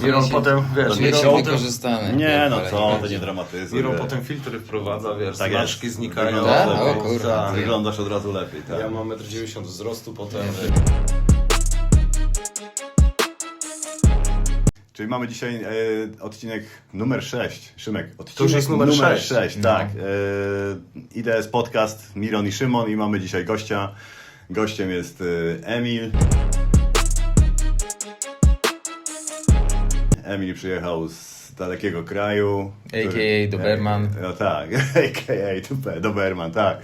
Miron potem, wiesz, Miron wykorzystany. Nie, no co, to nie dramatyzuje. Miron potem filtry wprowadza, wiesz, Tak smaczki jest. znikają. Wyglądasz Tak? lepiej. O kurwa. Tak. Wyglądasz od razu lepiej, tak. Ja mam 1,90 m wzrostu potem. Czyli mamy dzisiaj odcinek numer 6. Szymek, odcinek To już jest numer 6. tak. IDS Podcast, Miron i Szymon i mamy dzisiaj gościa. Gościem jest Emil. Emil przyjechał z dalekiego kraju. A.k.a. Doberman. No tak, a.k.a. Doberman, tak.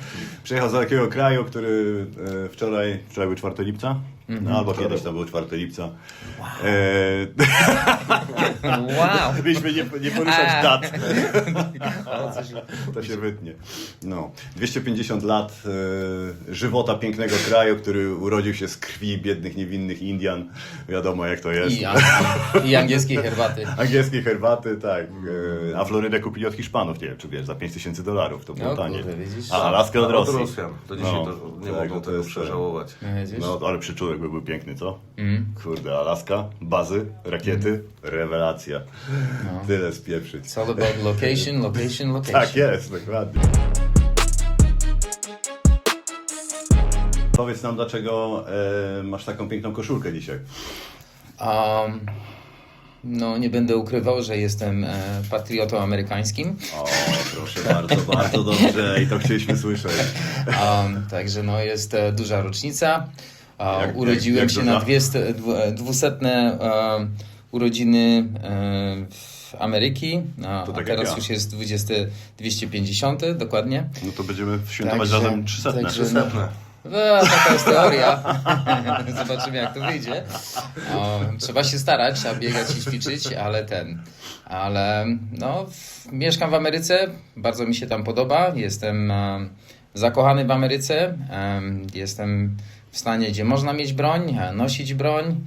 Przyjechał z dalekiego kraju, który wczoraj był 4 lipca? No, albo kiedyś to był 4 lipca. Wow! Byliśmy nie poruszać dat. To się wytnie. No, 250 lat żywota pięknego kraju, który urodził się z krwi biednych, niewinnych Indian. Wiadomo jak to jest. I angielskiej herbaty. Angielskie herbaty, tak. A Florydę kupili od Hiszpanów, nie wiem czy wiesz, za $5,000. To było No tanie. kurde, widzisz? A Alaskę od Rosji. Rosjan. To dzisiaj No, to nie tak, mogą to tego jest- przeżałować. No, widzisz? No, ale przyczółek by był piękny, co? Kurde, Alaska, bazy, rakiety, rewelacja. Tyle spieprzyć. It's all about location. Tak jest, dokładnie. Powiedz nam, dlaczego masz taką piękną koszulkę dzisiaj. No, nie będę ukrywał, że jestem patriotą amerykańskim. O, proszę bardzo, bardzo dobrze i to chcieliśmy słyszeć. Także no, jest duża rocznica. jak Urodziłem się na duża? 200 urodziny Ameryki, To a tak jak teraz ja. już jest 250 dokładnie. No to będziemy świętować razem 300. Setne. No, taka jest teoria. Zobaczymy jak to wyjdzie. Trzeba się starać, trzeba biegać i ćwiczyć, ale no, mieszkam w Ameryce, bardzo mi się tam podoba, jestem zakochany w Ameryce, jestem w stanie, gdzie można mieć broń, nosić broń,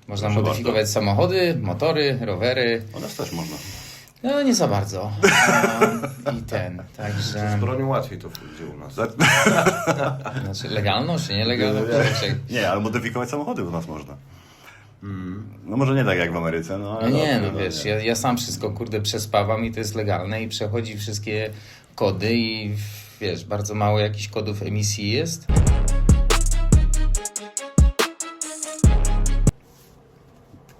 można Proszę modyfikować samochody, motory, rowery. U nas też można. No nie za bardzo. Także... Z bronią łatwiej to wyjdzie u nas. Znaczy legalną czy nielegalną? Nie, ale modyfikować samochody u nas można. No może nie tak jak w Ameryce, no ale... No nie, dobrze, no wiesz, ja sam wszystko kurde przespawam i to jest legalne i przechodzi wszystkie kody i wiesz, bardzo mało jakichś kodów emisji jest.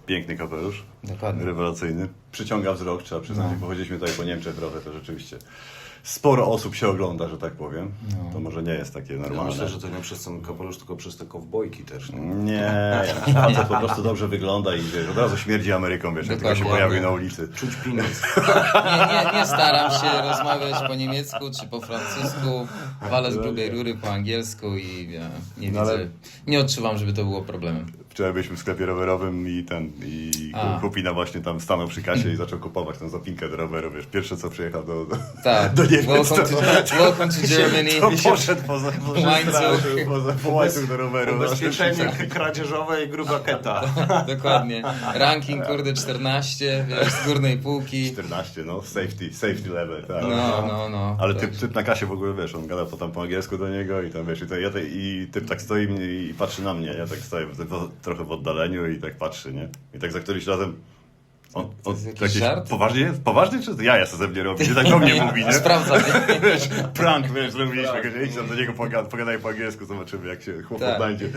Piękny kapelusz. Dokładnie. Rewelacyjny. Przyciąga wzrok, trzeba przyznać. Jak pochodziliśmy tutaj po Niemczech trochę, to rzeczywiście sporo osób się ogląda, że tak powiem. To może nie jest takie Ja normalne. myślę, że to nie przez ten kapelusz, tylko przez te kowbojki też. Nie? Nie, facet po prostu dobrze wygląda i wiesz, od razu śmierdzi Ameryką, wiesz, jak tylko się Dokładnie. pojawił na ulicy. Czuć pieniądz. Nie staram się rozmawiać po niemiecku czy po francusku. Walę z grubej rury po angielsku i nie No ale- widzę, nie odczuwam, żeby to było problemem. Wczoraj byliśmy w sklepie rowerowym i Kupina właśnie tam stanął przy kasie i zaczął kupować tą zapinkę do roweru, wiesz, pierwsze co przyjechał Tak, do Niemiec, welcome to Germany. to poszedł poza łańcuch do roweru. Ubezpieczenie kradzieżowe i gruba keta. Dokładnie. Ranking, kurde, 14, wiesz, z górnej półki. 14, no, safety level, tak. No. Ale typ na kasie w ogóle, wiesz, on gada tam po angielsku do niego i tam, wiesz, i typ tak stoi i patrzy na mnie, ja tak stoję trochę w oddaleniu i tak patrzy, nie? I tak za któryś razem To jest jakiś żart? Poważnie czy jaja se ze mnie robi? Nie tak do mnie mówi, nie? Sprawdzam. Wiesz, prank, wiesz, zrobiliśmy, idź tam do niego, pogadaj po angielsku, zobaczymy jak się chłop Tak. odnajdzie.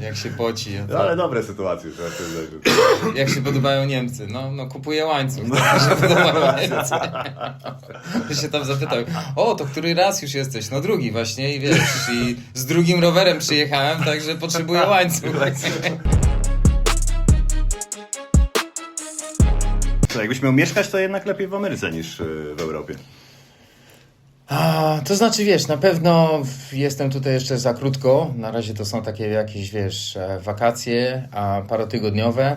Jak się poci. No, ale dobre sytuacje, trzeba przyznać. Jak się podobają Niemcy? No kupuję łańcuch. Tak się podobają Niemcy. Ja się tam zapytał, to który raz już jesteś? No drugi właśnie i wiesz, i z drugim rowerem przyjechałem, także potrzebuję łańcuch. Co, jakbyś miał mieszkać, to jednak lepiej w Ameryce niż w Europie. To znaczy, wiesz, na pewno jestem tutaj jeszcze za krótko. Na razie to są takie jakieś, wiesz, wakacje parotygodniowe.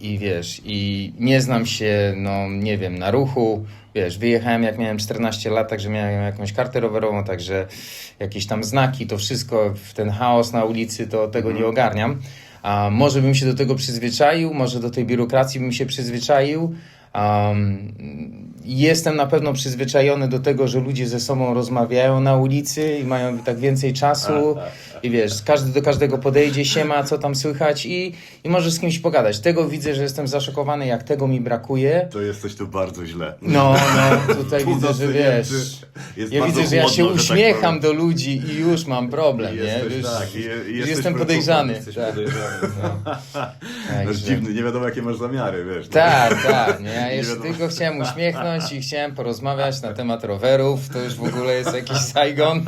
I wiesz, i nie znam się, no nie wiem, na ruchu. Wiesz, wyjechałem jak miałem 14 lat, także miałem jakąś kartę rowerową, także jakieś tam znaki, to wszystko, ten chaos na ulicy, to tego nie ogarniam. Może bym się do tego przyzwyczaił, może do tej biurokracji bym się przyzwyczaił, Jestem na pewno przyzwyczajony do tego, że ludzie ze sobą rozmawiają na ulicy i mają tak więcej czasu i wiesz, każdy do każdego podejdzie, siema, co tam słychać i możesz z kimś pogadać. Tego widzę, że jestem zaszokowany, jak tego mi brakuje. To jesteś tu bardzo źle. No, tutaj widzę, że wiesz, Jest ja bardzo widzę, że ja się chłodno, że tak uśmiecham powiem. do ludzi i już mam problem, nie? Jesteś, Wiesz, tak, już jestem podejrzany. Jesteś Tak. podejrzany. No. Masz Także- dziwny, nie wiadomo jakie masz zamiary, wiesz. no. Tak, nie? Ja Nie jeszcze wiadomo. tylko chciałem uśmiechnąć i chciałem porozmawiać na temat rowerów. To już w ogóle jest jakiś Saigon.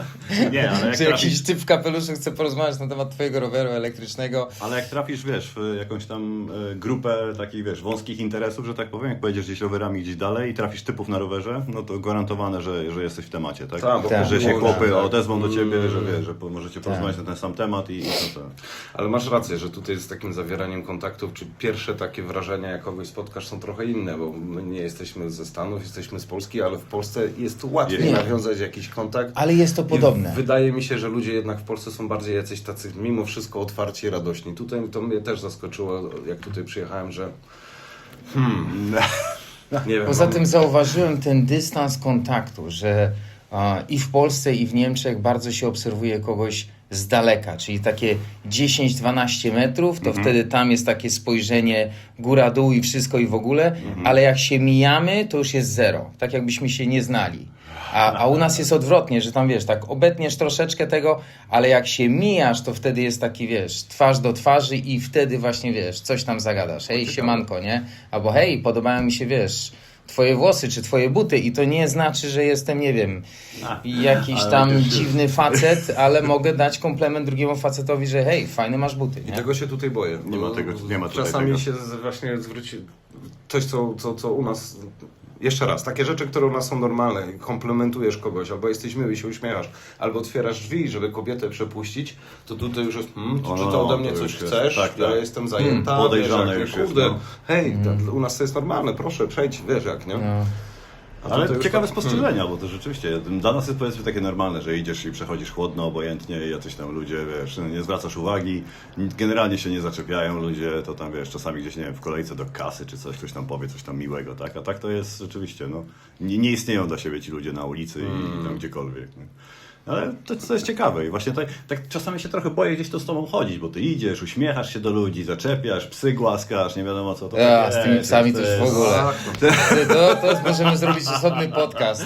Nie, ale jak Że jakiś trafisz, typ w kapeluszu chce porozmawiać na temat twojego roweru elektrycznego. ale jak trafisz, wiesz, w jakąś tam grupę takich, wiesz, wąskich interesów, że tak powiem, jak pojedziesz gdzieś rowerami gdzieś dalej i trafisz typów na rowerze, no to gwarantowane, że jesteś w temacie, tak? Tak, bo Tak. Że się ogólnie, chłopy tak. odezwą do ciebie, że wiesz, że możecie porozmawiać na ten sam temat i to. Ale masz rację, że tutaj z takim zawieraniem kontaktów, czy pierwsze takie wrażenia, jak kogoś spotkasz, są trochę inne, bo my nie jesteśmy ze Stanów, jesteśmy z Polski, ale w Polsce jest łatwiej Nie. nawiązać jakiś kontakt. Ale jest to podobne. I wydaje mi się, że ludzie jednak w Polsce są bardziej jacyś tacy mimo wszystko otwarci i radośni. Tutaj to mnie też zaskoczyło, jak tutaj przyjechałem, że nie wiem. Poza mam- tym zauważyłem ten dystans kontaktu, że i w Polsce, i w Niemczech bardzo się obserwuje kogoś z daleka, czyli takie 10-12 metrów, to wtedy tam jest takie spojrzenie góra-dół i wszystko i w ogóle, ale jak się mijamy, to już jest zero, tak jakbyśmy się nie znali. A u nas jest odwrotnie, że tam wiesz, tak obetniesz troszeczkę tego, ale jak się mijasz, to wtedy jest taki, wiesz, twarz do twarzy i wtedy właśnie, wiesz, coś tam zagadasz. Hej, siemanko, nie? Albo hej, podobają mi się, wiesz, twoje włosy czy twoje buty i to nie znaczy, że jestem, nie wiem, jakiś ale tam też jest. dziwny facet, ale mogę dać komplement drugiemu facetowi, że hej, fajne masz buty, I nie? tego się tutaj boję. Nie ma bo tego- nie ma tutaj Czasami tego. się właśnie zwróci coś, co u nas... Jeszcze raz, takie rzeczy, które u nas są normalne, komplementujesz kogoś, albo jesteś miły i się uśmiechasz, albo otwierasz drzwi, żeby kobietę przepuścić, to tutaj już jest, czy ty ode mnie to coś już jest, chcesz? tak, Ja tak. jestem zajęta, Podejrzane wiesz, jak, już jest, kurde, no. hej, u nas to jest normalne, proszę, przejdź, wiesz jak, nie? No. A Ale tutaj już ciekawe tak, spostrzeżenia, bo to rzeczywiście dla nas jest powiedzmy takie normalne, że idziesz i przechodzisz chłodno, obojętnie, jacyś tam ludzie, wiesz, nie zwracasz uwagi, generalnie się nie zaczepiają ludzie, to tam wiesz, czasami gdzieś, nie wiem, w kolejce do kasy czy coś, ktoś tam powie coś tam miłego, tak? A tak to jest rzeczywiście, no, nie istnieją dla siebie ci ludzie na ulicy i tam gdziekolwiek. Nie? Ale to jest ciekawe i właśnie tak czasami się trochę boję gdzieś to z tobą chodzić, bo ty idziesz, uśmiechasz się do ludzi, zaczepiasz, psy głaskasz, nie wiadomo co to Ja, takie z tymi jest, psami to już w jest- ogóle. Tak, To możemy zrobić osobny podcast.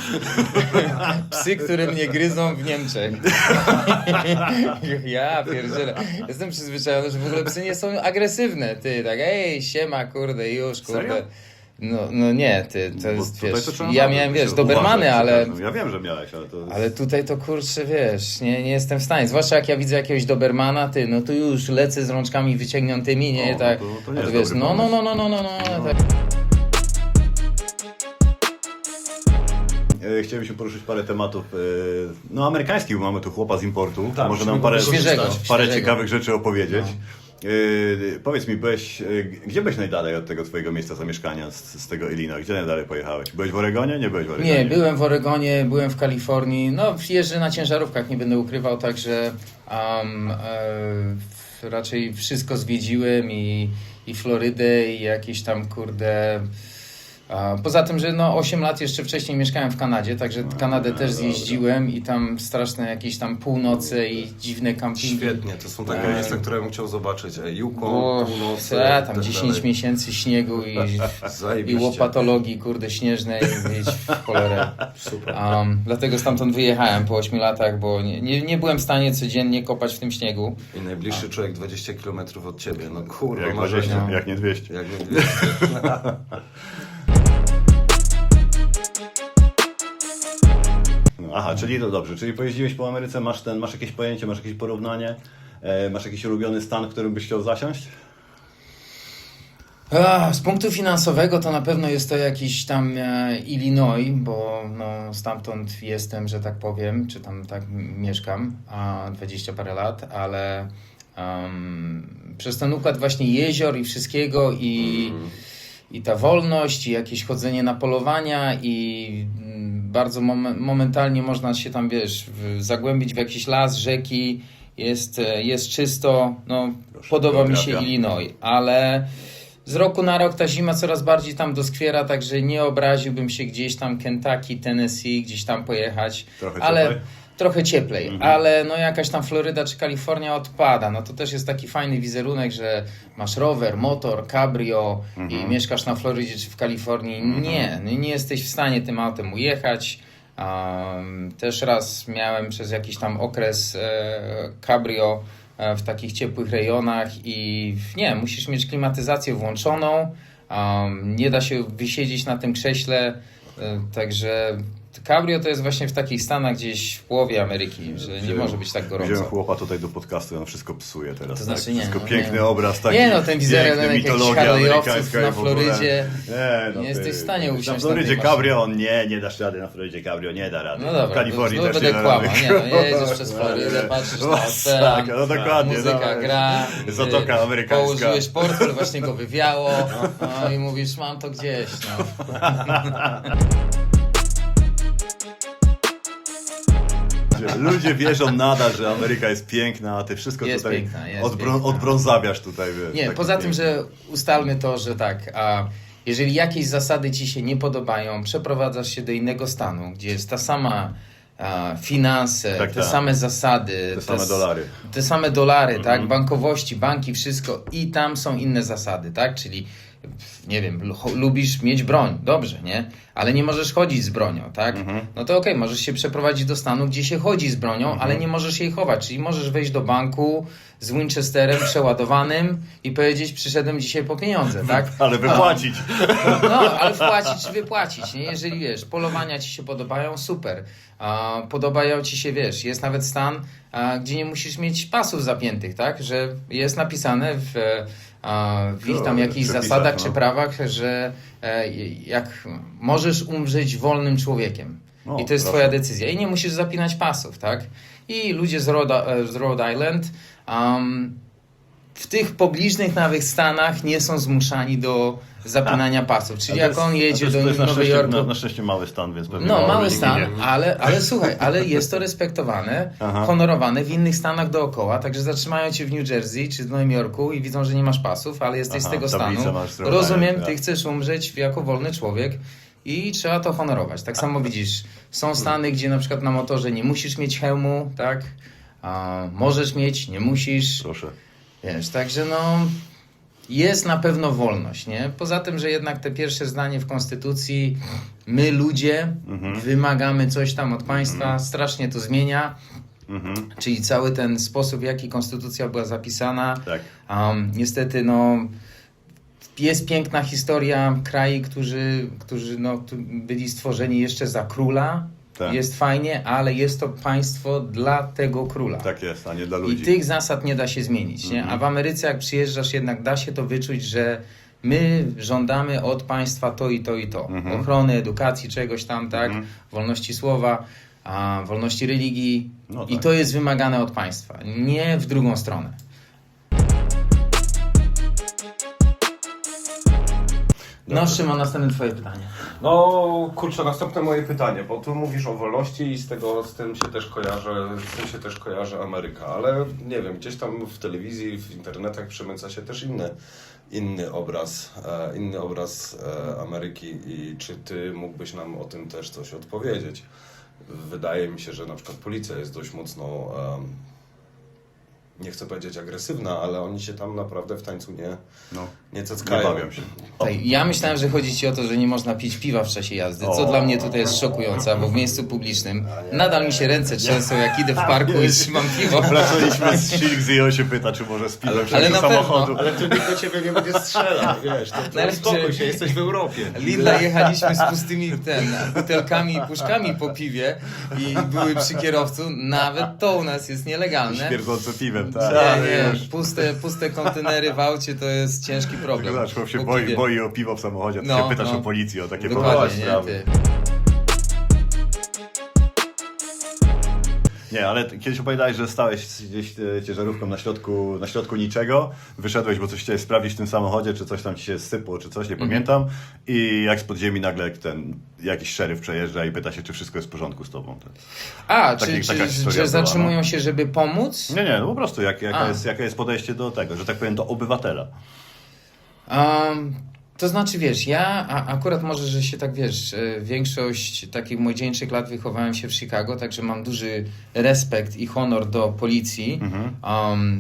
Psy, które mnie gryzą w Niemczech. Ja pierdzielę. Jestem przyzwyczajony, że w ogóle psy nie są agresywne. Ty tak, ej, siema, kurde, już, kurde. Serio? No nie, ty, to Bo jest, tutaj wiesz, to trzeba ja naprawdę miałem, wiesz, się dobermany, uważać ale... przy każdym. Ja wiem, że miałeś, ale to... Ale tutaj to kurczę, wiesz, nie jestem w stanie. Zwłaszcza jak ja widzę jakiegoś dobermana, ty, no to już lecę z rączkami wyciągniętymi, nie, O, tak. no to nie a to jest wiesz, dobry tak. Chcielibyśmy poruszyć parę tematów, no amerykańskich, bo mamy tu chłopa z importu. Tak, Może nam musimy parę, świeżego, parę świeżego. ciekawych rzeczy opowiedzieć. Powiedz mi, gdzie byłeś najdalej od tego twojego miejsca zamieszkania, z tego Illinois? Gdzie najdalej pojechałeś? Byłeś w Oregonie? Nie byłeś w Oregonie? Nie, byłem w Oregonie, byłem w Kalifornii, no jeżdżę na ciężarówkach, nie będę ukrywał, także raczej wszystko zwiedziłem i Florydę i jakieś tam kurde... Poza tym, że no 8 lat jeszcze wcześniej mieszkałem w Kanadzie, także Kanadę też zjeździłem i tam straszne jakieś tam północe i dziwne kampingi. Świetnie, to są takie miejsca, które ja bym chciał zobaczyć. Yukon, O, północy, tam tak 10 dalej. miesięcy śniegu i Zajebiście. łopatologii, kurde, śnieżnej, mieć w cholerę. Super. Dlatego stamtąd wyjechałem po 8 latach, bo nie byłem w stanie codziennie kopać w tym śniegu. I najbliższy człowiek 20 km od ciebie. No kurwa, Jak marzenie. 20, jak nie 200. Jak nie 200. No, aha, czyli to dobrze, czyli pojeździłeś po Ameryce, masz jakieś pojęcie, masz jakieś porównanie, masz jakiś ulubiony stan, w którym byś chciał zasiąść? Z punktu finansowego to na pewno jest to jakiś tam Illinois, bo no, stamtąd jestem, że tak powiem, czy tam tak mieszkam 20 parę lat, ale przez ten układ właśnie jezior i wszystkiego i ta wolność, i jakieś chodzenie na polowania i bardzo momentalnie można się tam, wiesz, zagłębić w jakiś las, rzeki, jest czysto, no podoba mi się geografia. Illinois, ale z roku na rok ta zima coraz bardziej tam doskwiera, także nie obraziłbym się gdzieś tam Kentucky, Tennessee, gdzieś tam pojechać. Trochę ale cieplej? trochę cieplej, ale no jakaś tam Floryda czy Kalifornia odpada. No to też jest taki fajny wizerunek, że masz rower, motor, cabrio i mieszkasz na Florydzie czy w Kalifornii. Nie jesteś w stanie tym autem ujechać. Też raz miałem przez jakiś tam okres cabrio w takich ciepłych rejonach i nie, musisz mieć klimatyzację włączoną, nie da się wysiedzieć na tym krześle, także cabrio to jest właśnie w takich stanach gdzieś w połowie Ameryki, że nie może być tak Wziąłem gorąco. chłopa tutaj do podcastu, on wszystko psuje teraz. To znaczy tak? nie, Wszystko no, piękny nie. obraz, taki Nie no, ten wizerunek piękny, jakichś mitologia Harley'owców amerykańska na i w ogóle. Florydzie. Nie, no Nie jesteś ty, w stanie usiąść na na Florydzie tej maszynie. cabrio, nie dasz rady na Florydzie cabrio, nie da rady. No dobra, w Kalifornii to też będę nie da kłamał. rady. Nie, no, jedziesz przez Florydę, patrzysz na ocean, Tak, no dokładnie. muzyka no, gra, Zatoka amerykańska. położyłeś portfel, właśnie go wywiało, no i mówisz, mam to gdzieś. No. Ludzie wierzą nadal, że Ameryka jest piękna, a ty wszystko Jest tutaj piękna, jest piękna. odbrązawiasz tutaj. Wiesz, Nie, taki poza tym, piękny. że ustalmy to, że tak, jeżeli jakieś zasady ci się nie podobają, przeprowadzasz się do innego stanu, gdzie jest ta sama finanse, Tak, te tak. same zasady, Te same dolary. te same dolary, tak, bankowości, banki, wszystko i tam są inne zasady, tak, czyli nie wiem, lubisz mieć broń, dobrze, nie? Ale nie możesz chodzić z bronią, tak? No to okej, możesz się przeprowadzić do stanu, gdzie się chodzi z bronią, ale nie możesz jej chować, czyli możesz wejść do banku z Winchesterem przeładowanym i powiedzieć, przyszedłem dzisiaj po pieniądze, tak? Ale wypłacić. No, ale wpłacić czy wypłacić, nie? Jeżeli wiesz, polowania ci się podobają, super. Podobają ci się, wiesz, jest nawet stan, gdzie nie musisz mieć pasów zapiętych, tak? Że jest napisane w ich tam jakichś przepisach, zasadach no. czy prawach, że jak możesz umrzeć wolnym człowiekiem. O, I to jest proszę. twoja decyzja. I nie musisz zapinać pasów, tak? I ludzie z Rhode Island w tych pobliżnych nawet stanach nie są zmuszani do zapinania pasów. Czyli jak on jedzie do na Nowego szczęście, Jorku... na szczęście mały stan, więc pewnie No, mały ludzi stan, ginie. ale słuchaj, ale jest to respektowane, Aha. honorowane w innych stanach dookoła, także zatrzymają cię w New Jersey czy w Nowym Jorku i widzą, że nie masz pasów, ale jesteś Aha, z tego tablicę stanu. masz z Rhode Rozumiem, Island, ty tak. chcesz umrzeć jako wolny człowiek i trzeba to honorować. Tak samo widzisz, są stany, gdzie na przykład na motorze nie musisz mieć hełmu, tak? Możesz mieć, nie musisz. Proszę. Wiesz, także no jest na pewno wolność, nie? Poza tym, że jednak te pierwsze zdanie w Konstytucji, my ludzie wymagamy coś tam od państwa, strasznie to zmienia, czyli cały ten sposób, w jaki Konstytucja była zapisana. Tak. Niestety, no jest piękna historia krajów, którzy no, byli stworzeni jeszcze za króla. Tak. Jest fajnie, ale jest to państwo dla tego króla. Tak jest, a nie dla I ludzi. tych zasad nie da się zmienić, nie? A w Ameryce jak przyjeżdżasz, jednak da się to wyczuć, że my żądamy od państwa to i to i to. Ochrony, edukacji, czegoś tam, tak? Wolności słowa, wolności religii. No I tak. to jest wymagane od państwa, nie w drugą stronę. No, Szymon, następne twoje pytanie. No kurczę, następne moje pytanie, bo tu mówisz o wolności i z tym się też kojarzy Ameryka, ale nie wiem, gdzieś tam w telewizji, w internetach przemyca się też inny obraz Ameryki i czy ty mógłbyś nam o tym też coś odpowiedzieć? Wydaje mi się, że na przykład policja jest dość mocno, nie chcę powiedzieć agresywna, ale oni się tam naprawdę w tańcu nie Nie cackają. bawią się. Tak, ja myślałem, że chodzi ci o to, że nie można pić piwa w czasie jazdy, co dla mnie tutaj jest szokujące, bo w miejscu publicznym nadal mi się ręce trzęsą, jak idę w parku i trzymam piwo. Wracaliśmy z Silks i on się pyta, czy może z piwem ale do na samochodu. Ale tu nikt do ciebie nie będzie strzelał, wiesz, to Najlepsze- uspokój się, jesteś w Europie. Lidla jechaliśmy z pustymi butelkami i puszkami po piwie i były przy kierowcu, nawet to u nas jest nielegalne. Śmierdzące piwem, tak. Nie, puste kontenery w aucie to jest ciężki problem. Zobacz, chłop się Po piwie. boi o piwo w samochodzie, a ty No, się pytasz no. o policję, o takie Dokładnie, poważne nie? sprawy. Ty. Nie, ale kiedyś opowiadałeś, że stałeś gdzieś ciężarówką na środku niczego, wyszedłeś, bo coś chciałeś sprawdzić w tym samochodzie, czy coś tam ci się sypło, czy coś, nie pamiętam. I jak z podziemi nagle jakiś szeryf przejeżdża i pyta się, czy wszystko jest w porządku z tobą. A, Taka historia czy była, zatrzymują no. się, żeby pomóc? Nie, no po prostu, jaka jest podejście do tego, że tak powiem, do obywatela. To znaczy, wiesz, akurat może, że się tak, wiesz, większość takich młodzieńczych lat wychowałem się w Chicago, także mam duży respekt i honor do policji,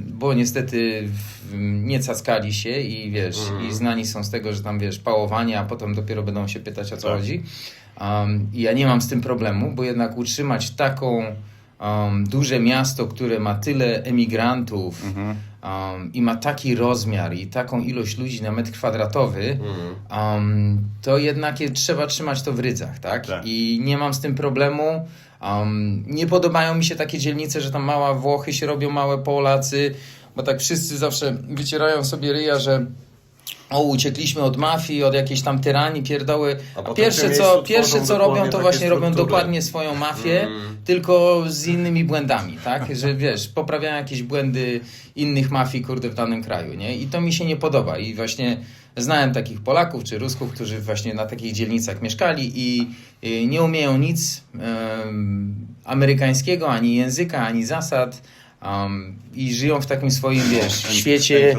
bo niestety nie cackali się i wiesz, i znani są z tego, że tam, wiesz, pałowanie, a potem dopiero będą się pytać, o co chodzi. I ja nie mam z tym problemu, bo jednak utrzymać taką duże miasto, które ma tyle emigrantów, i ma taki rozmiar i taką ilość ludzi na metr kwadratowy, to jednak trzeba trzymać to w rydzach, tak? I nie mam z tym problemu. Nie podobają mi się takie dzielnice, że tam małe Włochy się robią, małe Polacy, bo tak wszyscy zawsze wycierają sobie ryja, że uciekliśmy od mafii, od jakiejś tam tyranii, pierdoły. A pierwsze co robią, to właśnie robią dokładnie swoją mafię, tylko z innymi błędami, tak? Że wiesz, poprawiają jakieś błędy innych mafii, kurde, w danym kraju, nie? I to mi się nie podoba. I właśnie znałem takich Polaków czy Rusków, którzy właśnie na takich dzielnicach mieszkali i nie umieją nic amerykańskiego, ani języka, ani zasad, i żyją w takim swoim, wiesz, świecie.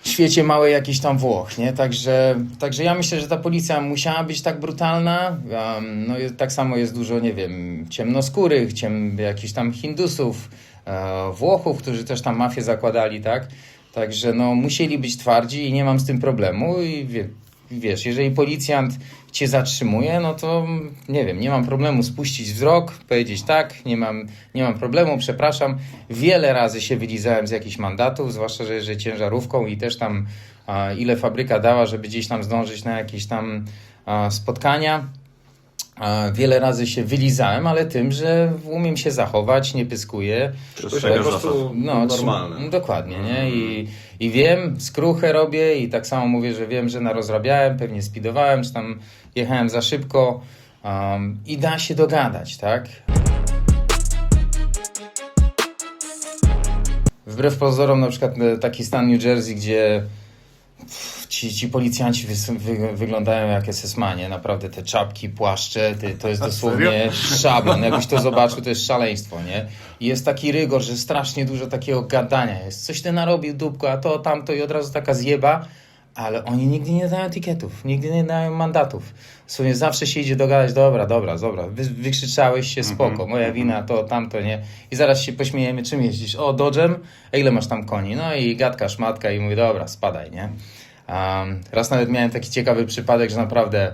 W świecie małej jakichś tam Włoch, nie? Także ja myślę, że ta policja musiała być tak brutalna. No tak samo jest dużo, nie wiem, ciemnoskórych, jakichś tam Hindusów, Włochów, którzy też tam mafię zakładali, tak? Także no musieli być twardzi i nie mam z tym problemu i wiesz, jeżeli policjant cię zatrzymuje, no to nie wiem, nie mam problemu spuścić wzrok, powiedzieć tak, nie mam problemu, przepraszam. Wiele razy się wylizałem z jakichś mandatów, zwłaszcza, że ciężarówką i też tam ile fabryka dała, żeby gdzieś tam zdążyć na jakieś tam spotkania. Wiele razy się wylizałem, ale tym, że umiem się zachować, nie pyskuję. Po prostu normalne. Dokładnie, nie? I wiem, skruchę robię i tak samo mówię, że wiem, że narozrabiałem, pewnie speedowałem, czy tam jechałem za szybko i da się dogadać, tak? Wbrew pozorom, na przykład taki stan New Jersey, gdzie ci policjanci wyglądają jak SS-manie. Naprawdę te czapki, płaszcze, to jest dosłownie szablon. Jakbyś to zobaczył, to jest szaleństwo, nie? I jest taki rygor, że strasznie dużo takiego gadania jest. Coś ty narobił, dupko, a to, tamto i od razu taka zjeba. Ale oni nigdy nie dają etykietów, nigdy nie dają mandatów. Sobie zawsze się idzie dogadać, dobra, wykrzyczałeś się, spoko, moja wina, to, tamto, nie? I zaraz się pośmiejemy, czym jeździsz? O, Dodge'em? A ile masz tam koni? No i gadka, szmatka i mówię, dobra, spadaj, nie? Raz nawet miałem taki ciekawy przypadek, że naprawdę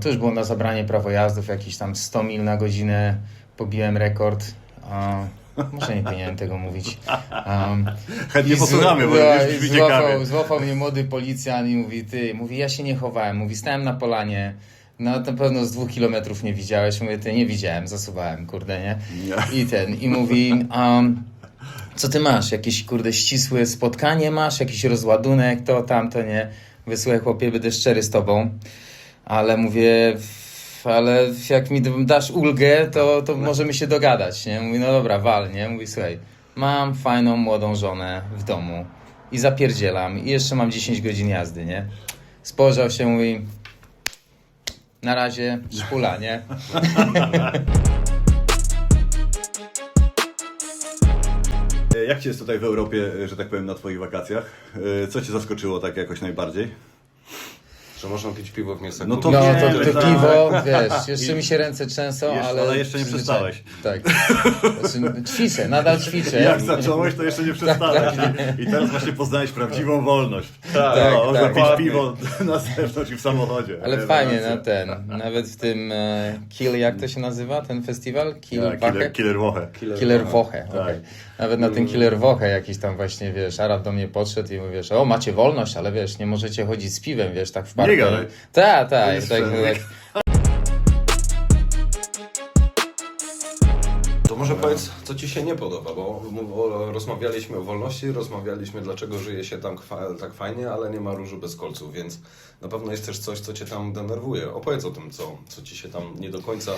to już było na zabranie prawo jazdów, jakieś tam 100 mil na godzinę, pobiłem rekord. Może nie powinienem tego mówić. Chętnie posłuchamy, bo już brzmi ciekawie. Złapał mnie młody policjant i mówi, ja się nie chowałem. Mówi, stałem na polanie. No na pewno z 2 kilometrów nie widziałeś. Mówię, nie widziałem, zasuwałem, kurde, nie? I mówi, co ty masz? Jakieś, kurde, ścisłe spotkanie masz? Jakiś rozładunek, to, tamto, nie? Mówię, słuchaj, chłopie, będę szczery z tobą. Ale mówię, ale jak mi dasz ulgę, to możemy się dogadać, nie? Mówi, no dobra, wal, nie? Mówi, słuchaj, mam fajną, młodą żonę w domu i zapierdzielam i jeszcze mam 10 godzin jazdy, nie? Spojrzał się, mówi, na razie, szpula, nie? Jak ci jest tutaj w Europie, że tak powiem, na twoich wakacjach? Co cię zaskoczyło tak jakoś najbardziej? Że można pić piwo w miejscach. No to to tak. piwo, wiesz, jeszcze mi się ręce trzęsą, ale jeszcze nie przestałeś. Tak. Znaczy, ćwiczę, nadal ćwiczę. Jak zacząłeś, to jeszcze nie przestałeś. I teraz właśnie poznałeś prawdziwą wolność. Tak, można pić dokładnie. piwo na zewnątrz i w samochodzie. Ale fajnie, nawet w tym Kill, jak to się nazywa, ten festiwal? Killer Woche. Killer Woche, Tak. okej. Nawet na tym Killer Woche jakiś tam właśnie, wiesz, Arab do mnie podszedł i mówi, wiesz, o, macie wolność, ale wiesz, nie możecie chodzić z piwem, wiesz, tak w parku. Nie gadaj. Tak. To może powiedz, co ci się nie podoba, bo rozmawialiśmy o wolności, rozmawialiśmy, dlaczego żyje się tam tak fajnie, ale nie ma różu bez kolców, więc na pewno jest też coś, co cię tam denerwuje. Opowiedz o tym, co ci się tam nie do końca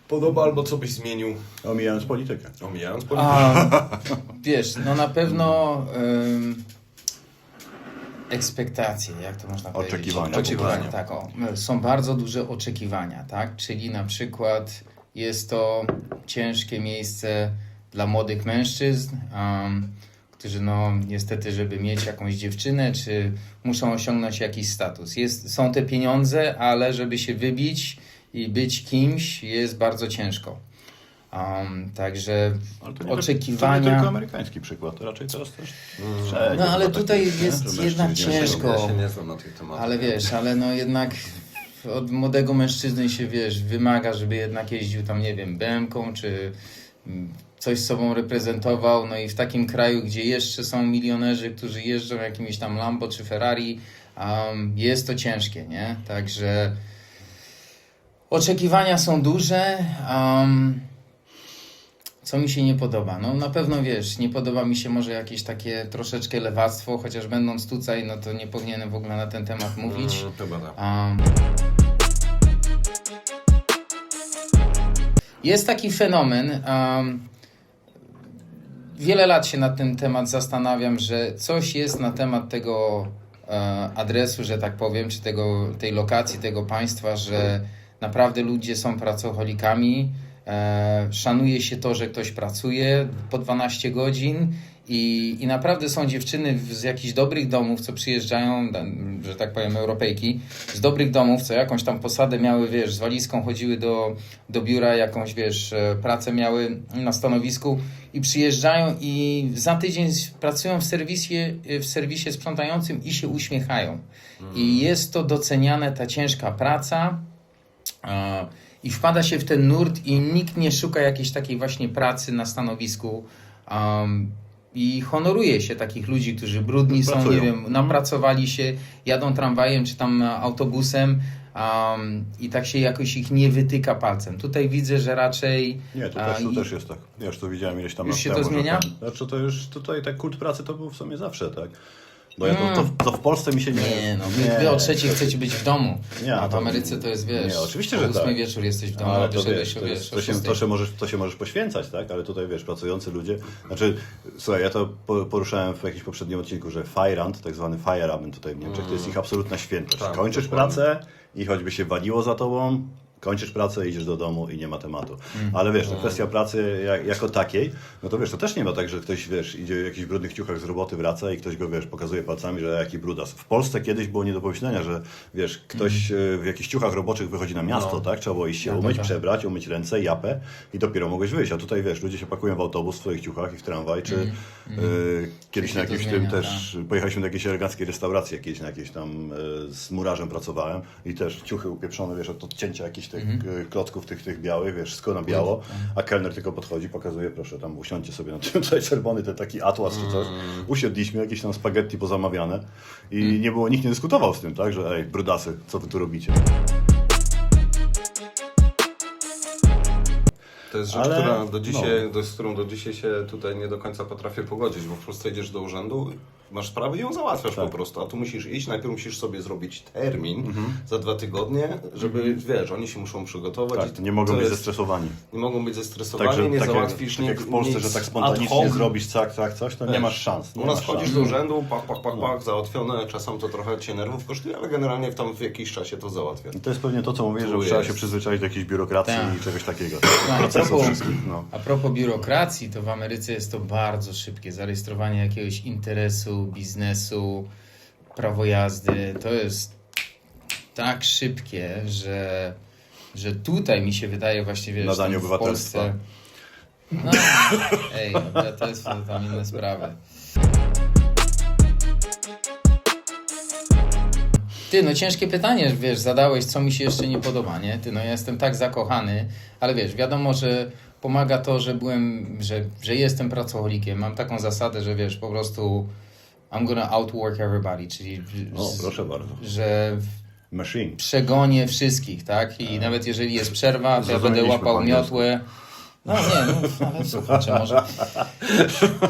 podoba, albo co byś zmienił. Omijając politykę. Wiesz, no na pewno ekspektacje, jak to można powiedzieć? Oczekiwania. Tak, są bardzo duże oczekiwania, tak? Czyli na przykład jest to ciężkie miejsce dla młodych mężczyzn, którzy no niestety, żeby mieć jakąś dziewczynę, czy muszą osiągnąć jakiś status. Są te pieniądze, ale żeby się wybić i być kimś jest bardzo ciężko. Także Ale to nie oczekiwania... To nie tylko amerykański przykład, to raczej teraz też wszędzie. No ale chyba tutaj takich, nie? jest Że jednak mężczyźni ciężko. Ja się nie znam na tych tematach. Ale wiesz, ale no jednak od młodego mężczyzny się, wiesz, wymaga, żeby jednak jeździł tam, nie wiem, BM-ką, czy coś sobą reprezentował, no i w takim kraju, gdzie jeszcze są milionerzy, którzy jeżdżą jakimiś tam Lambo czy Ferrari, jest to ciężkie, nie? Także oczekiwania są duże. Co mi się nie podoba? No na pewno wiesz, nie podoba mi się może jakieś takie troszeczkę lewactwo, chociaż będąc tutaj, no to nie powinienem w ogóle na ten temat mówić. Chyba tak. Jest taki fenomen, wiele lat się na ten temat zastanawiam, że coś jest na temat tego adresu, że tak powiem, czy tej lokacji, tego państwa, że naprawdę ludzie są pracocholikami, szanuje się to, że ktoś pracuje po 12 godzin i naprawdę są dziewczyny z jakichś dobrych domów, co przyjeżdżają, że tak powiem Europejki, z dobrych domów, co jakąś tam posadę miały, wiesz, z walizką chodziły do biura, jakąś, wiesz, pracę miały na stanowisku i przyjeżdżają i za tydzień pracują w serwisie sprzątającym i się uśmiechają. I jest to doceniane, ta ciężka praca, i wpada się w ten nurt i nikt nie szuka jakiejś takiej właśnie pracy na stanowisku i honoruje się takich ludzi, którzy brudni są, Pracują. nie wiem, napracowali się, jadą tramwajem czy tam autobusem i tak się jakoś ich nie wytyka palcem. Tutaj widzę, że raczej... Nie, tu też jest tak. Ja już to widziałem ileś tam Już lat się to temu, że zmienia? Znaczy to już tutaj tak kult pracy to był w sumie zawsze, tak? Bo ja to w Polsce mi się nie... Nie, no wy o trzeciej chcecie być w domu, Nie, a w to- Ameryce to jest, wiesz, Nie, oczywiście, o że 8 tak. wieczór jesteś w domu, a Ale to wyszedłeś wiesz, o, wiesz, o to 6. się możesz poświęcać, tak? Ale tutaj wiesz, pracujący ludzie. Znaczy, słuchaj, ja to poruszałem w jakimś poprzednim odcinku, że Feierabend, tak zwany Feierabend tutaj w Niemczech, to jest ich absolutna świętość. Tak, Kończysz dokładnie. pracę i choćby się waliło za tobą, kończysz pracę, idziesz do domu i nie ma tematu. Ale wiesz, no, kwestia pracy jako takiej, no to wiesz, to też nie ma tak, że ktoś, wiesz, idzie w jakichś brudnych ciuchach z roboty, wraca i ktoś go, wiesz, pokazuje palcami, że jaki brudas. W Polsce kiedyś było nie do pomyślenia, że, wiesz, ktoś w jakichś ciuchach roboczych wychodzi na miasto, No. tak? Trzeba było iść się No, umyć, tak. przebrać, umyć ręce, japę i dopiero mogłeś wyjść. A tutaj, wiesz, ludzie się pakują w autobus w swoich ciuchach i w tramwaj, czy kiedyś się na to jakimś zmienia, tym też, pojechaliśmy do jakiejś eleganckiej restauracji, kiedyś na jakiejś tam z murarzem pracowałem i też ciuchy upieprzone, wiesz, od odcięcia jakichś tych klocków tych białych, wiesz, wszystko na biało, a kelner tylko podchodzi, pokazuje, proszę, tam usiądźcie sobie na tym tutaj czerwony, ten taki atlas czy coś. Usiedliśmy, jakieś tam spaghetti pozamawiane i nie było, nikt nie dyskutował z tym, tak, że ej, brudasy, co wy tu robicie? To jest rzecz, Ale- z którą do dzisiaj się tutaj nie do końca potrafię pogodzić, bo w Polsce idziesz do urzędu, masz sprawę i ją załatwiasz po prostu, a tu musisz iść, najpierw musisz sobie zrobić termin za 2 tygodnie, żeby, wiesz, oni się muszą przygotować. Tak, i nie mogą to być jest- zestresowani. Nie mogą być zestresowani, Także nie tak załatwisz tak jak w Polsce, nic że tak ad spontanicznie hoc. zrobisz coś, to nie masz szans. Nie U nas masz wchodzisz szans. do urzędu, pak, załatwione, czasem to trochę cię nerwów kosztuje, ale generalnie w jakiś czasie to załatwia. I to jest pewnie to, co mówię, że Tu trzeba jest. się przyzwyczaić do jakiejś biurokracji Tak. i czegoś takiego. a Procesów propos- wszystkich, no. A propos biurokracji, to w Ameryce jest to bardzo szybkie. Zarejestrowanie jakiegoś interesu, biznesu, prawo jazdy, to jest tak szybkie, że tutaj mi się wydaje właśnie, wiesz, Nadanie tam w obywatelstwa. Polsce... No, dobra, to jest tam inne sprawy. Ty, no ciężkie pytanie, wiesz, zadałeś, co mi się jeszcze nie podoba, nie? Ty, no ja jestem tak zakochany, ale wiesz, wiadomo, że pomaga to, że jestem pracocholikiem. Mam taką zasadę, że wiesz, po prostu I'm gonna outwork everybody, czyli O, proszę bardzo. że Machine. przegonię wszystkich, tak? I nawet jeżeli jest przerwa, to ja będę Zrozumieliśmy łapał po angielsku. miotłę. No nie, no ale słuchajcie, może,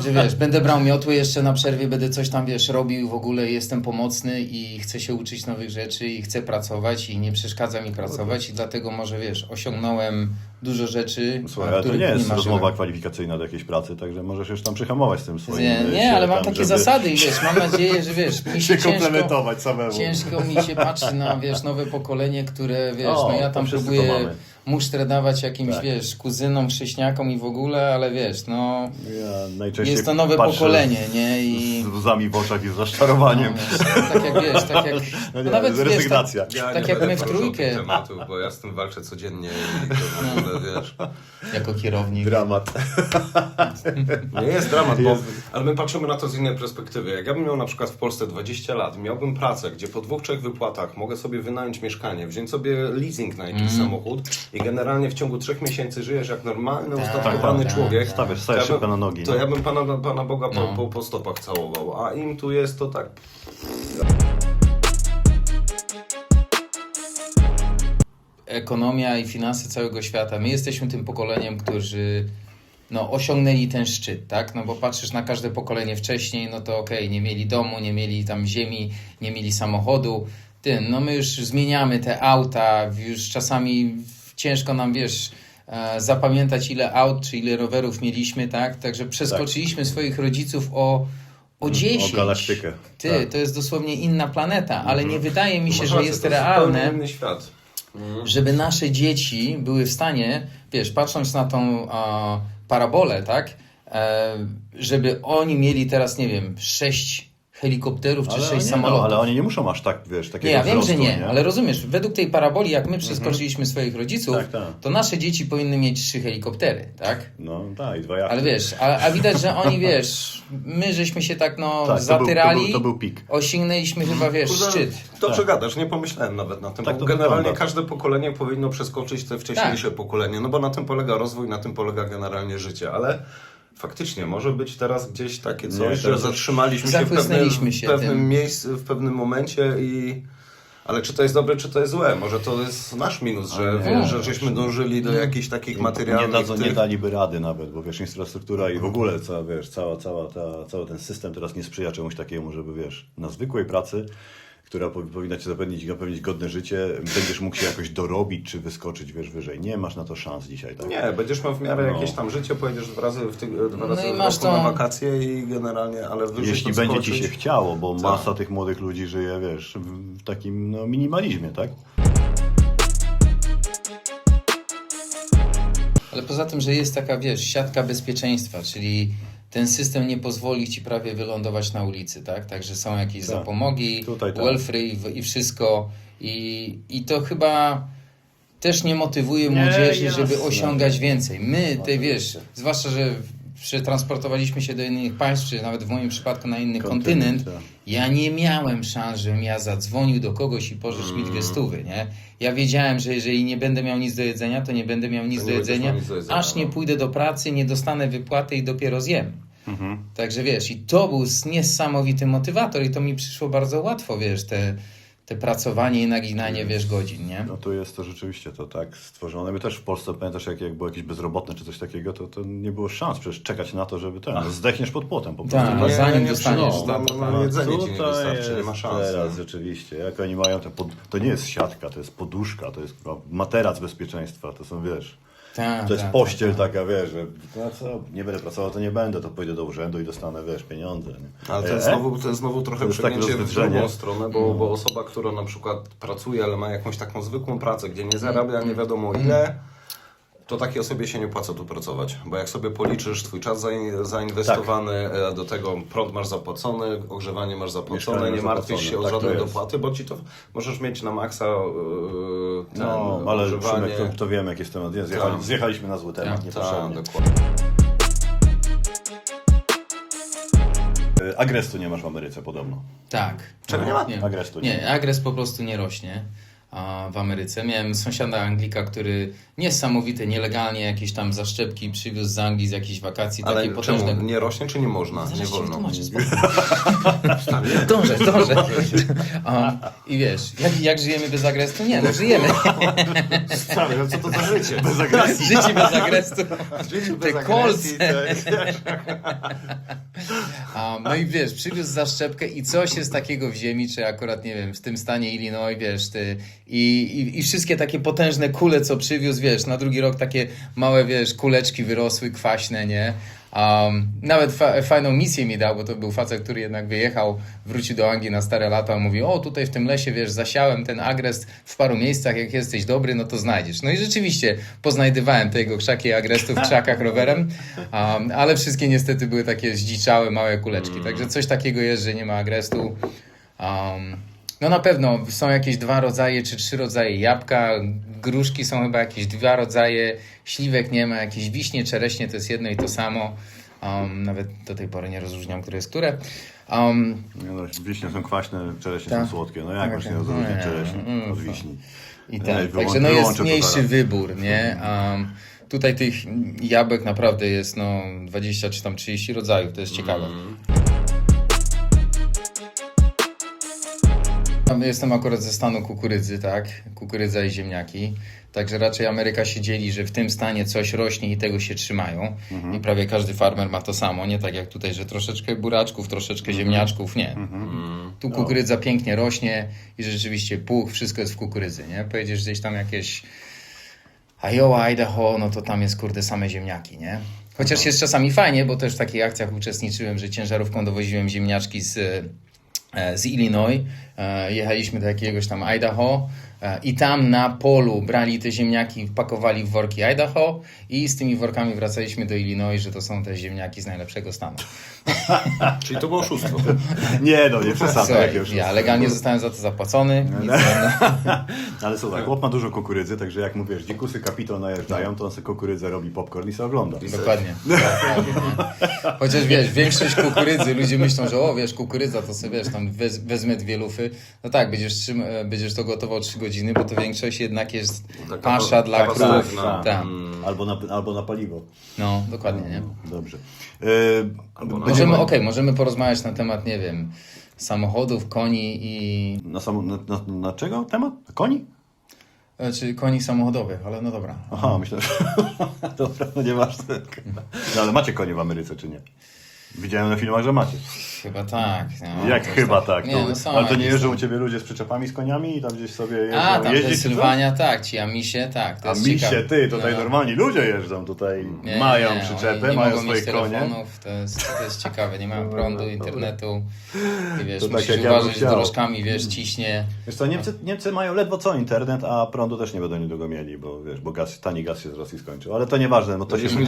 że wiesz, będę brał miotły jeszcze na przerwie, będę coś tam, wiesz, robił, w ogóle jestem pomocny i chcę się uczyć nowych rzeczy i chcę pracować i nie przeszkadza mi pracować i dlatego może, wiesz, osiągnąłem dużo rzeczy, Słuchaj, o ale to których nie jest marzyłem. rozmowa kwalifikacyjna do jakiejś pracy, także możesz już tam przyhamować z tym swoim... Nie, ale mam tam, takie żeby zasady i wiesz, mam nadzieję, że wiesz, mi się się komplementować samemu. ciężko mi się patrzy na, wiesz, nowe pokolenie, które, wiesz, O, no ja to tam wszyscy to próbuję mamy. musztrę dawać jakimś, Tak. wiesz, kuzynom, chrześniakom i w ogóle, ale wiesz, no Ja najczęściej jest to nowe patrzę pokolenie, nie? I z łzami w oczach i z rozczarowaniem. no, wiesz, tak jak wiesz, tak jak No nie, nawet wiesz, rezygnacja. Ja tak nie jak będę my w poruszył trójkę. tych tematów, bo ja z tym walczę codziennie i to w ogóle, wiesz... jako kierownik. Dramat. Nie jest dramat, bo, ale my patrzymy na to z innej perspektywy. Jak ja bym miał na przykład w Polsce 20 lat, miałbym pracę, gdzie po 2-3 wypłatach mogę sobie wynająć mieszkanie, wziąć sobie leasing na jakiś samochód i generalnie w ciągu 3 miesięcy żyjesz jak normalny, ustatkowany tak, człowiek. Stawiasz to ja szybko bym- na nogi. To no. ja bym Pana Boga No. po stopach całował, a im tu jest to tak... Ekonomia i finanse całego świata. My jesteśmy tym pokoleniem, którzy no, osiągnęli ten szczyt, tak? No bo patrzysz na każde pokolenie wcześniej, no to okej, nie mieli domu, nie mieli tam ziemi, nie mieli samochodu. No my już zmieniamy te auta, już czasami ciężko nam, wiesz, zapamiętać ile aut czy ile rowerów mieliśmy, tak? Także przeskoczyliśmy swoich rodziców o 10. O galaktykę. To jest dosłownie inna planeta, ale nie wydaje mi się, Masz że rację, jest to realne, zupełnie inny świat. żeby nasze dzieci były w stanie, wiesz, patrząc na tą parabolę, tak, żeby oni mieli teraz, nie wiem, 6 helikopterów czy 6 samolotów. ale oni nie muszą aż tak, wiesz, takiego Nie, ja wiem, że wzrostu, nie, ale rozumiesz, według tej paraboli, jak my przeskoczyliśmy swoich rodziców, Tak, tak. to nasze dzieci powinny mieć 3 helikoptery, tak? No tak, i 2 jachty. Ale wiesz, a widać, że oni, wiesz, my żeśmy się tak, no, Tak, zatyrali, to był pik. osiągnęliśmy chyba, wiesz, Kurde, szczyt. Dobrze gadasz, nie pomyślałem nawet na tym, Tak bo to generalnie wygląda. każde pokolenie powinno przeskoczyć te wcześniejsze pokolenie, no bo na tym polega rozwój, na tym polega generalnie życie, ale faktycznie może być teraz gdzieś takie coś, Nie, że teraz zatrzymaliśmy się w zachłysnęliśmy się pewnym tym. miejscu, w pewnym momencie i... Ale czy to jest dobre, czy to jest złe? Może to jest nasz minus, że, nie, wiesz, że żeśmy dążyli do jakichś takich materiałów. Nie daliby rady nawet, bo wiesz, infrastruktura i w ogóle cały ten system teraz nie sprzyja czemuś takiemu, żeby wiesz, na zwykłej pracy, która powinna ci zapewnić godne życie, będziesz mógł się jakoś dorobić czy wyskoczyć, wiesz, wyżej. Nie masz na to szans dzisiaj, tak? Nie, będziesz miał w miarę No. jakieś tam życie, pojedziesz 2 razy i w masz roku na to- wakacje i generalnie, ale wyżej Jeśli to będzie ci skoczyć- się chciało, bo Tak. masa tych młodych ludzi żyje, wiesz, w takim no, minimalizmie, tak? Ale poza tym, że jest taka, wiesz, siatka bezpieczeństwa, czyli ten system nie pozwoli ci prawie wylądować na ulicy, tak? Także są jakieś Tak. zapomogi, Tutaj tak. welfare i wszystko. I to chyba też nie motywuje młodzieży, jasne. żeby osiągać więcej. My, ty wiesz, zwłaszcza, że przetransportowaliśmy się do innych państw, czy nawet w moim przypadku na inny kontynent, tak. ja nie miałem szans, żebym ja zadzwonił do kogoś i pożycz mi 2 stówy, nie? Ja wiedziałem, że jeżeli nie będę miał nic do jedzenia, to nie będę miał nic To do nie będziesz jedzenia, miał nic do jedzenia, aż nie no. pójdę do pracy, nie dostanę wypłaty i dopiero zjem. Także wiesz, i to był niesamowity motywator i to mi przyszło bardzo łatwo, wiesz, te pracowanie i naginanie, wiesz, godzin, nie? No to jest to rzeczywiście to tak stworzone. My też w Polsce, pamiętasz, jak było jakieś bezrobotne czy coś takiego, to nie było szans przecież czekać na to, żeby zdechniesz pod płotem po prostu. Tak, Tak? zanim dostaniesz, no, jedzenie ci nie tutaj wystarczy, nie jest ma szans. teraz rzeczywiście, jak oni mają to nie jest siatka, to jest poduszka, to jest materac bezpieczeństwa, to są, wiesz, Tak, to jest tak, pościel taka, wiesz, że no co, nie będę pracował, to nie będę, to pójdę do urzędu i dostanę, wiesz, pieniądze. Nie? Ale to jest znowu trochę To jest takie przegnięcie w rozwydrzenie. drugą stronę, bo osoba, która na przykład pracuje, ale ma jakąś taką zwykłą pracę, gdzie nie zarabia nie wiadomo ile, to takiej osobie się nie opłaca tu pracować. Bo jak sobie policzysz twój czas zainwestowany, do tego prąd masz zapłacony, ogrzewanie masz zapłacone, Mieszkanie nie martwisz się o zapłacone, tak to żadne jest. dopłaty, bo ci to możesz mieć na maksa No, ale ogrzewanie. Szymek, to wiemy, jak jest temat. Zjechaliśmy na zły temat, Tak, niepotrzebnie. dokładnie. Agrestu nie masz w Ameryce podobno. Tak. Czego nie ma? Agrestu nie Nie, agres po prostu nie rośnie w Ameryce. Miałem sąsiada Anglika, który niesamowite, nielegalnie jakieś tam zaszczepki przywiózł z Anglii z jakichś wakacji, takie Ale potężne. czemu? Nie rośnie czy nie można? Nie Zaraz ci wolno. wytłumaczę, Dążę. I wiesz, jak żyjemy bez agresu? Nie, no żyjemy. Stary, no co to za życie? Bez Życie bez agresu. Życie Te bez kolce. agresji. No i wiesz, przywiózł zaszczepkę i coś jest takiego w ziemi, czy akurat, nie wiem, w tym stanie Illinois, wiesz, i wszystkie takie potężne kule, co przywiózł, wiesz, na drugi rok takie małe, wiesz, kuleczki wyrosły, kwaśne, nie? Nawet fajną misję mi dał, bo to był facet, który jednak wyjechał, wrócił do Anglii na stare lata, mówi, o tutaj w tym lesie, wiesz, zasiałem ten agrest w paru miejscach, jak jesteś dobry, no to znajdziesz. No i rzeczywiście poznajdywałem te jego krzaki agrestu w krzakach rowerem, ale wszystkie niestety były takie zdziczałe, małe kuleczki, także coś takiego jest, że nie ma agrestu. No na pewno są jakieś 2 rodzaje czy 3 rodzaje jabłka, gruszki są chyba jakieś 2 rodzaje, śliwek nie ma, jakieś wiśnie, czereśnie to jest jedno i to samo. Nawet do tej pory nie rozróżniam, które jest które. Nie, no, wiśnie są kwaśne, czereśnie Tak. są słodkie. No jak właśnie rozróżnić czereśnie od wiśni? I Nie, tak, także no jest wyłączę to mniejszy zaraz. wybór, nie? Tutaj tych jabłek naprawdę jest 20 czy tam 30 rodzajów, to jest ciekawe. Jestem akurat ze stanu kukurydzy, tak? Kukurydza i ziemniaki. Także raczej Ameryka się dzieli, że w tym stanie coś rośnie i tego się trzymają. I prawie każdy farmer ma to samo, nie tak jak tutaj, że troszeczkę buraczków, troszeczkę ziemniaczków, nie. Tu kukurydza pięknie rośnie i rzeczywiście puch, wszystko jest w kukurydzy, nie? Pojedziesz gdzieś tam jakieś Iowa, Idaho, no to tam jest kurde same ziemniaki, nie? Chociaż jest czasami fajnie, bo też w takich akcjach uczestniczyłem, że ciężarówką dowoziłem ziemniaczki z Illinois, jechaliśmy do jakiegoś tam Idaho i tam na polu brali te ziemniaki, wpakowali w worki Idaho i z tymi workami wracaliśmy do Illinois, że to są te ziemniaki z najlepszego stanu. Czyli to było oszustwo. Nie, no nie przesadzaj. Słuchaj, jakie już ja jest. legalnie zostałem za to zapłacony. Nic nie- Ale słuchaj, chłop ma dużo kukurydzy, także jak mówisz, dzikusy kapitol najeżdżają, to on sobie kukurydzę robi popcorn i sobie ogląda. Dokładnie. Chociaż wiesz, większość kukurydzy, ludzie myślą, że o wiesz, kukurydza to sobie wiesz, tam wezmę 2 lufy. No tak, będziesz to gotował 3 godziny, bo to większość jednak jest Taka pasza dla taka krów. pasywna. Tak. Albo na paliwo. No, dokładnie, nie? Dobrze. Albo na Możemy porozmawiać na temat, nie wiem, samochodów, koni i... Na czego temat? Koni? Czy koni samochodowych, ale no dobra. Aha, myślę, że... Dobra, no nieważne. No ale macie konie w Ameryce, czy nie? Widziałem na filmach, że macie. Chyba tak. No, Jak to jest chyba tak? Nie, To, no są ale to nie jakieś jeżdżą tam- u ciebie ludzie z przyczepami, z koniami i tam gdzieś sobie jeżdżą, A, tam jeździć, czy co? Sylwania, tak, ci Amisie, tak. To A jest misie, ciekawe. ty, tutaj No. normalni ludzie jeżdżą, tutaj Nie, mają oni przyczepę, nie mają mogą swoje mieć konie. telefonów, to jest ciekawe, nie mają prądu, internetu i wiesz, To tak musisz jak ja bym uważać z chciał. dorożkami, wiesz, ciśnie. Wiesz co, Niemcy mają ledwo co internet, a prądu też nie będą niedługo mieli, bo wiesz, bo tani gaz się z Rosji skończył. Ale to nieważne, bo to się wytnie.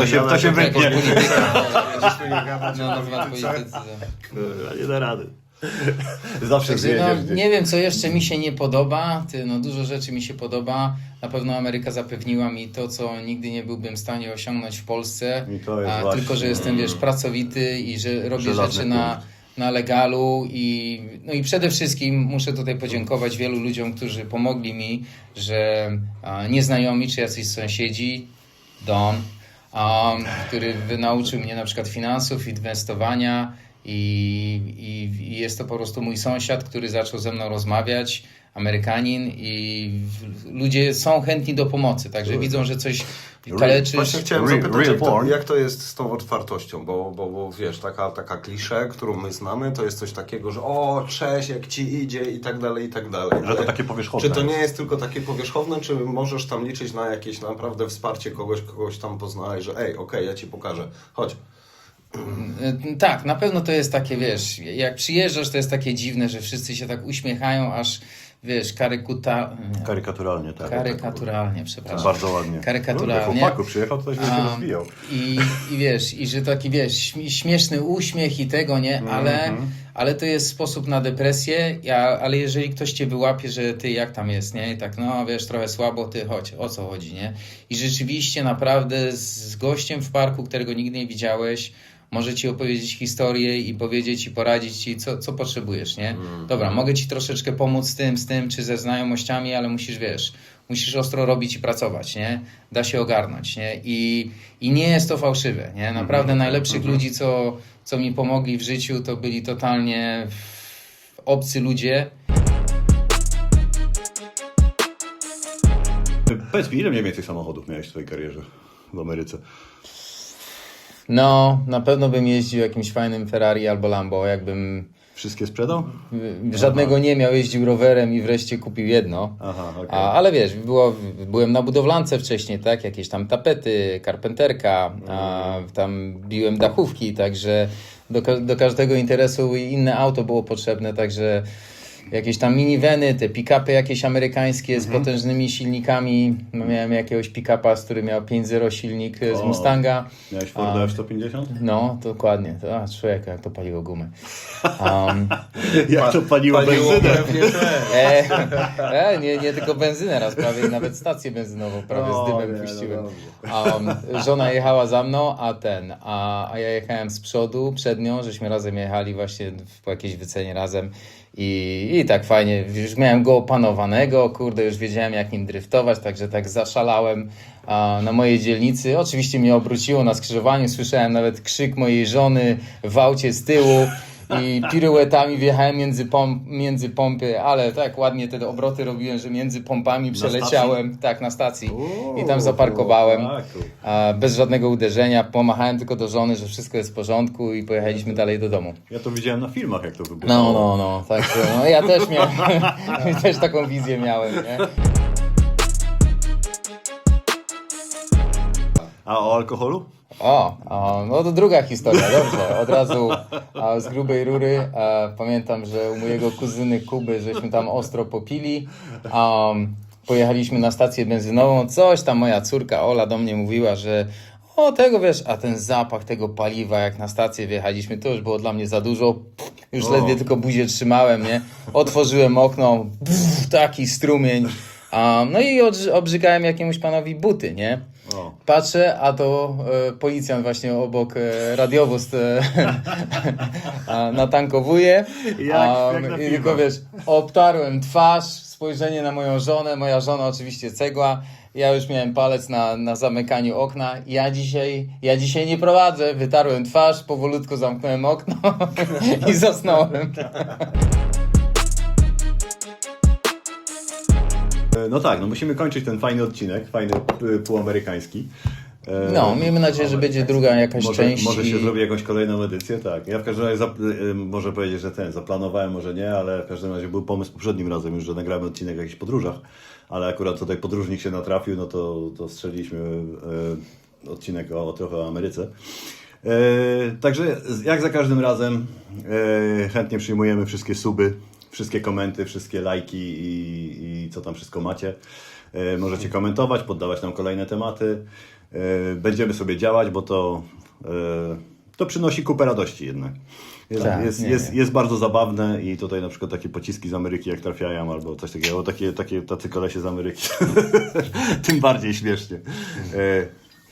No, na temat politycy. Nie da rady. Zawsze Także, zjedziesz no, gdzieś. nie wiem, co jeszcze mi się nie podoba. Dużo rzeczy mi się podoba. Na pewno Ameryka zapewniła mi to, co nigdy nie byłbym w stanie osiągnąć w Polsce. I to jest właśnie- Tylko, że jestem, wiesz, pracowity i że robię Żelazny rzeczy punkt. na legalu i przede wszystkim muszę tutaj podziękować wielu ludziom, którzy pomogli mi, że nieznajomi czy jacyś sąsiedzi, Don, który nauczył mnie na przykład finansów, inwestowania i jest to po prostu mój sąsiad, który zaczął ze mną rozmawiać, Amerykanin i ludzie są chętni do pomocy, także widzą, że coś kaleczysz. Właśnie chciałem Real zapytać, porn. jak to jest z tą otwartością, bo wiesz, taka klisze, którą my znamy, to jest coś takiego, że o, cześć, jak ci idzie i tak dalej, i tak dalej. Że to Ale takie powierzchowne Czy to jest. nie jest tylko takie powierzchowne, czy możesz tam liczyć na jakieś naprawdę wsparcie kogoś tam poznałeś, że ej, okej, ja ci pokażę, chodź. Tak, na pewno to jest takie, wiesz, jak przyjeżdżasz, to jest takie dziwne, że wszyscy się tak uśmiechają, aż, wiesz, Karykaturalnie, tak. karykaturalnie, przepraszam. Bardzo ładnie. Karykaturalnie. Chłopaku przyjechał, to się rozwijał. I wiesz, i że taki, wiesz, śmieszny uśmiech i tego, nie? Ale to jest sposób na depresję, ale jeżeli ktoś cię wyłapie, że ty jak tam jest, nie? I tak, no wiesz, trochę słabo, ty chodź, o co chodzi, nie? I rzeczywiście naprawdę z gościem w parku, którego nigdy nie widziałeś, może ci opowiedzieć historię i powiedzieć i poradzić ci, co potrzebujesz, nie? Dobra, mogę ci troszeczkę pomóc z tym, czy ze znajomościami, ale musisz ostro robić i pracować, nie? Da się ogarnąć, nie? I nie jest to fałszywe, nie? Naprawdę najlepszych ludzi, co mi pomogli w życiu, to byli totalnie obcy ludzie. Powiedz mi, ile mniej więcej samochodów miałeś w swojej karierze w Ameryce? No, na pewno bym jeździł jakimś fajnym Ferrari albo Lambo, jakbym Wszystkie sprzedał? Żadnego nie miał, jeździł rowerem i wreszcie kupił jedno. Aha, okej. Ale wiesz, byłem na budowlance wcześniej, tak? Jakieś tam tapety, karpenterka, tam biłem dachówki, także do każdego interesu inne auto było potrzebne, także jakieś tam miniveny, te pick-upy jakieś amerykańskie z potężnymi silnikami. No, miałem jakiegoś pick-upa, z który miał 5.0 silnik z Mustanga. Miałeś Forda F-150? No, dokładnie. Człowiek, jak to paliło gumę. Jak to paliło benzynę? pewnie te. Nie tylko benzynę raz prawie, nawet stację benzynową prawie z dymem nie, no puściłem. dobrze. Żona jechała za mną, a ja jechałem z przodu, przed nią, żeśmy razem jechali właśnie po jakiejś wycenie razem. I tak fajnie, już miałem go opanowanego, kurde, już wiedziałem jak nim driftować, także tak zaszalałem na mojej dzielnicy. Oczywiście mnie obróciło na skrzyżowaniu, słyszałem nawet krzyk mojej żony w aucie z tyłu i piruetami wjechałem między pompy, ale tak ładnie te obroty robiłem, że między pompami przeleciałem, tak, na stacji i tam zaparkowałem bez żadnego uderzenia, pomachałem tylko do żony, że wszystko jest w porządku i pojechaliśmy dalej do domu. Ja to widziałem na filmach, jak to wybuchało. No, tak, no ja też miałem, też taką wizję miałem, nie? A o alkoholu? No to druga historia, dobrze, od razu z grubej rury. Pamiętam, że u mojego kuzyny Kuby, żeśmy tam ostro popili. Pojechaliśmy na stację benzynową, coś tam moja córka Ola do mnie mówiła, że tego wiesz, a ten zapach tego paliwa, jak na stację wjechaliśmy, to już było dla mnie za dużo. Już ledwie tylko buzię trzymałem, nie? Otworzyłem okno, taki strumień. No i obrzygałem jakiemuś panowi buty, nie? Patrzę, a to policjant właśnie obok radiowóz natankowuje. I tylko wiesz, obtarłem twarz, spojrzenie na moją żonę, moja żona oczywiście cegła. Ja już miałem palec na zamykaniu okna. Ja dzisiaj nie prowadzę. Wytarłem twarz, powolutku zamknąłem okno i zasnąłem. No tak, no musimy kończyć ten fajny odcinek, fajny półamerykański. No, miejmy nadzieję, że będzie druga jakaś część. Może się zrobi jakąś kolejną edycję, tak. Ja w każdym razie może powiedzieć, że zaplanowałem, może nie, ale w każdym razie był pomysł poprzednim razem już, że nagramy odcinek o jakichś podróżach, ale akurat tutaj podróżnik się natrafił, no to strzeliliśmy odcinek trochę o Ameryce. Także jak za każdym razem chętnie przyjmujemy wszystkie suby, wszystkie komenty, wszystkie lajki i co tam wszystko macie. Możecie komentować, poddawać nam kolejne tematy. Będziemy sobie działać, bo to przynosi kupę radości jednak. Jest bardzo zabawne i tutaj na przykład takie pociski z Ameryki jak trafiają albo coś takiego, tacy kolesie z Ameryki. Tym bardziej śmiesznie.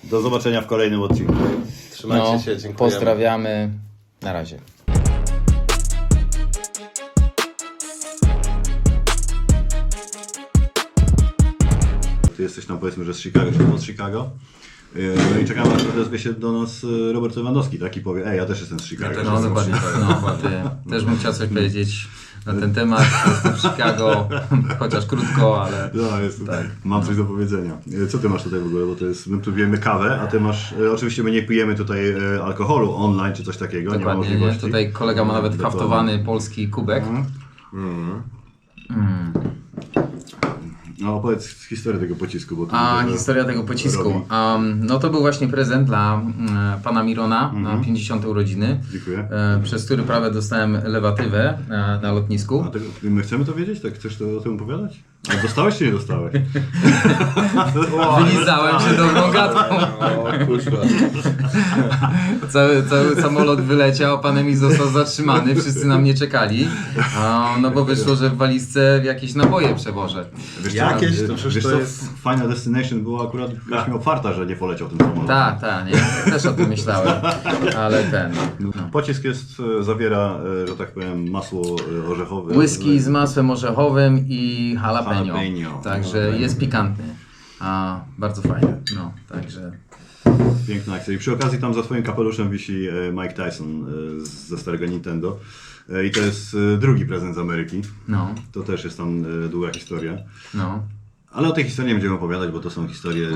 Do zobaczenia w kolejnym odcinku. Trzymajcie się, dziękujemy. Pozdrawiamy. Na razie. Ty jesteś tam, powiedzmy, że z Chicago, czy od Chicago. No i czekamy, aż odezwie się do nas Robert Lewandowski, tak? I powie, ja też jestem z Chicago. No dokładnie, też bym chciał coś powiedzieć na ten temat. Jestem w Chicago, chociaż krótko, ale... No, tak. Mam coś do powiedzenia. Co ty masz tutaj w ogóle? Bo to jest, my tu pijemy kawę, a ty masz... Oczywiście my nie pijemy tutaj alkoholu online, czy coś takiego. Dokładnie, nie ma możliwości. Tutaj kolega ma nawet haftowany polski kubek. No opowiedz historię tego pocisku. Bo Historia tego pocisku. No to był właśnie prezent dla pana Mirona na 50. urodziny. Dziękuję. Przez który prawie dostałem lewatywę na lotnisku. A my chcemy to wiedzieć? Tak chcesz o tym opowiadać? A dostałeś czy nie dostałeś? Wylizałem się dobrą gadką. Cały samolot wyleciał, pan Emil został zatrzymany, wszyscy na mnie czekali. No bo wyszło, że w walizce jakieś naboje przewożę. Jakieś? To przecież to jest... Final Destination była akurat miał farta, że nie poleciał tym samolotem. Tak, nie? Też o tym myślałem, ale Pocisk zawiera, że tak powiem, masło orzechowe. Whisky z masłem orzechowym i jalapeno. Także No, jest pikantny. Bardzo fajny. No, także... Piękna akcja. I przy okazji tam za swoim kapeluszem wisi Mike Tyson ze starego Nintendo. I to jest drugi prezent z Ameryki. No. To też jest tam długa historia. No. Ale o tej historii nie będziemy opowiadać, bo to są historie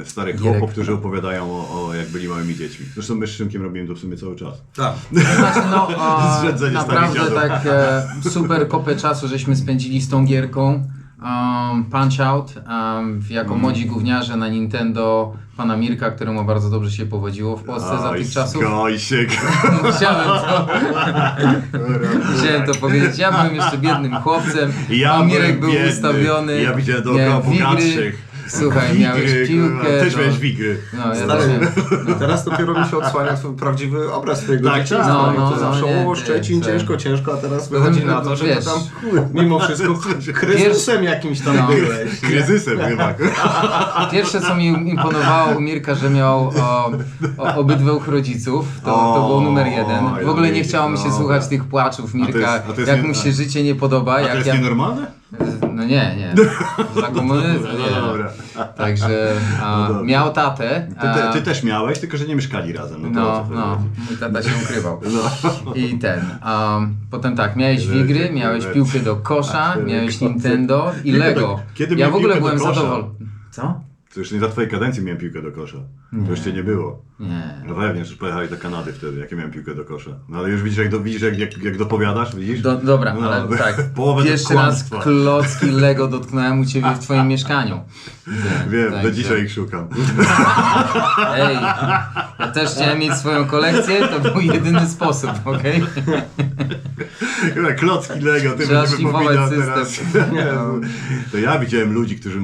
starych Gierek. chłopów, którzy opowiadają o jak byli małymi dziećmi. Zresztą my z Szymkiem robimy to w sumie cały czas. Tak. Znaczy, no, Zrzedzenie naprawdę starych tak super kopę czasu żeśmy spędzili z tą gierką. Punch Out jako młodzi gówniarze na Nintendo pana Mirka, któremu bardzo dobrze się powodziło w Polsce za tych czasów. Chciałem to powiedzieć. Ja byłem jeszcze biednym chłopcem, a Mirek był ustawiony. Ja widziałem miałem dookoła wigry. bogatszych. Słuchaj, miałeś piłkę. Też miałeś wigry. No, ja Stary, też miałem. teraz dopiero mi się odsłania swój prawdziwy obraz twojego Tak, dzieciństwa. no, I to no, zawsze nie, o Szczecin, nie, ciężko, a teraz wychodzi na to, że wiesz, to tam mimo wszystko kryzysem jakimś tam No. byłeś. Kryzysem chyba. Pierwsze, co mi imponowało u Mirka, że miał obydwu rodziców, to było numer jeden. W ogóle nie chciało mi się słuchać tych płaczów Mirka, a to jest jak nie- mu się życie nie podoba. A to Jak jest ja... nienormalne? No nie. Za komunyzmu, nie. No dobra. Także dobrze. miał tatę. Ty też miałeś, tylko że nie mieszkali razem. to o co No, chodzi? mój tata się ukrywał. I potem tak, miałeś wigry, miałeś piłkę do kosza, miałeś Nintendo i Piłkę Lego. do- kiedy Ja miałem w ogóle piłkę do byłem kosza? zadowolony. Co? To już nie za twojej kadencji miałem piłkę do kosza. To jeszcze nie było. Nie. No pewnie, że pojechali do Kanady wtedy, jakie miałem piłkę do kosza. No ale już widzisz, jak dopowiadasz, widzisz? Dobra, No, ale tak. połowę to Pierwszy raz kłamstwa. klocki Lego dotknąłem u ciebie w twoim mieszkaniu. Wiem, do Także- dzisiaj ich szukam. Ej, ja też chciałem mieć swoją kolekcję, to był jedyny sposób, okej? Chyba klocki Lego, ty Trzeba będziemy szlifować pominał system. teraz. Nie, to ja widziałem ludzi, którzy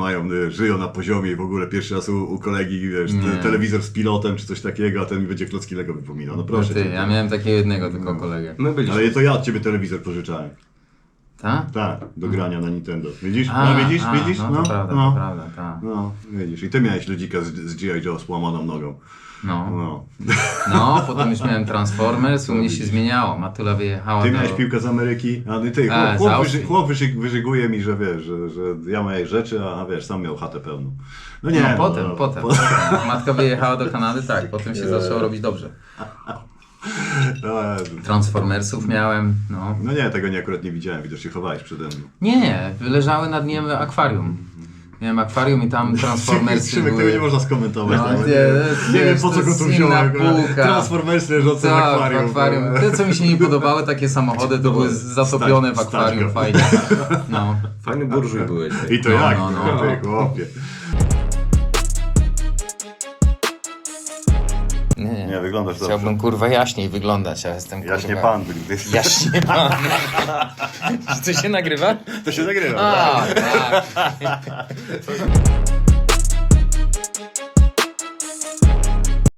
żyją na poziomie i w ogóle pierwszy raz u kolegi, wiesz, Nie. telewizor z pilotem czy coś takiego, a ten mi będzie klocki Lego wypominał. No proszę Ty, cię. ja miałem takiego jednego tylko kolegę. My byliśmy. Ale to ja od ciebie telewizor pożyczałem. Tak? Tak, do grania na Nintendo. Widzisz? A, No widzisz? No to prawda, no. to prawda, tak. No, widzisz. I ty miałeś ludzika z G.I. Joe z połamaną nogą. No. No. No, potem już miałem Transformers, u mnie się zmieniało. Matula wyjechała Ty do... miałeś piłkę z Ameryki, a ty, A, z Austrii. chłop wyżyguje mi, że wiesz, że ja miałem rzeczy, a wiesz, sam miał chatę pełną. No nie, No, potem. Matka wyjechała do Kanady, tak, potem się zaczęło robić dobrze. No, Transformersów miałem, no. no nie, tego akurat nie widziałem, widocznie chowałeś przede mną. Nie, leżały na dnie akwarium. Miałem akwarium i tam Transformersy Szymek, były. tego nie można skomentować. No, nawet. nie wiem wiesz, po to co go jest tu inna wziąłem. półka. Transformersy leżące w Tak, akwarium. w akwarium. Te, co mi się nie podobały, takie samochody, to były zatopione w Stać akwarium, go. fajnie. No. Fajny burżuj byłeś. I to No, jak? no, no. Ty, chłopie. Nie, wyglądasz dobrze. Chciałbym kurwa jaśniej wyglądać, a jestem kurwa... Jaśnie pan. Jaśnie pan. Czy to się nagrywa? To się nagrywa. A, tak.